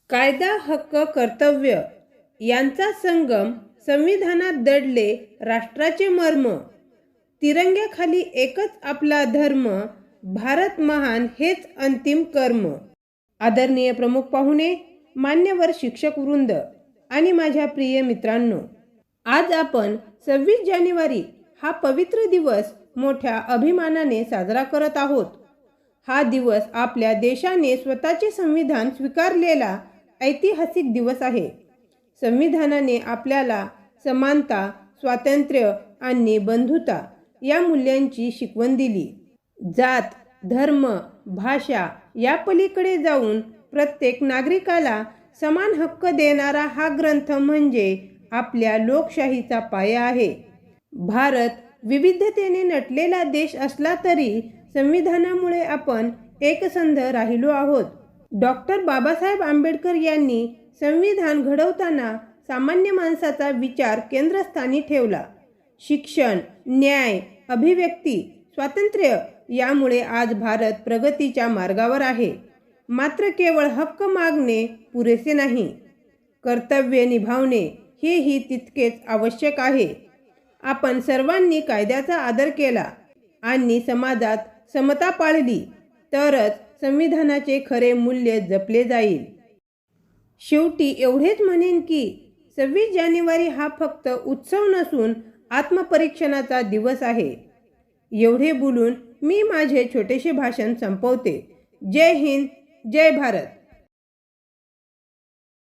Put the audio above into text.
कायदा हक्क कर्तव्य यांचा संगम संविधानात दडले राष्ट्राचे मर्म. तिरंग्याखाली एकच आपला धर्म, भारत महान हेच अंतिम कर्म. आदरणीय प्रमुख पाहुणे, मान्यवर शिक्षक वृंद आणि माझ्या प्रिय मित्रांनो, आज आपण 26 जानेवारी हा पवित्र दिवस मोठ्या अभिमानाने साजरा करत आहोत. हा दिवस आपल्या देशाने स्वतःचे संविधान स्वीकारलेला ऐतिहासिक दिवस आहे. संविधानाने आपल्याला समानता, स्वातंत्र्य आणि बंधुता या मूल्यांची शिकवण दिली. जात, धर्म, भाषा या पलीकडे जाऊन प्रत्येक नागरिकाला समान हक्क देणारा हा ग्रंथ म्हणजे आपल्या लोकशाहीचा पाया आहे. भारत विविधतेने नटलेला देश असला तरी संविधानामुळे आपण एकसंध राहिलो आहोत. डॉक्टर बाबासाहेब आंबेडकर यांनी संविधान घडवताना सामान्य माणसाचा विचार केंद्रस्थानी ठेवला. शिक्षण, न्याय, अभिव्यक्ती, स्वातंत्र्य यामुळे आज भारत प्रगतीच्या मार्गावर आहे. मात्र केवळ हक्क मागणे पुरेसे नाही, कर्तव्य निभावणे हेही तितकेच आवश्यक आहे. आपण सर्वांनी कायद्याचा आदर केला आणि समाजात समता पाळली तरच संविधानाचे खरे मूल्य जपले जाईल. शेवटी एवढेच म्हणेन की 26 जानेवारी हा फक्त उत्सव नसून आत्मपरीक्षणाचा दिवस आहे. एवढे बोलून मी माझे छोटेसे भाषण संपवते. जय हिंद, जय भारत.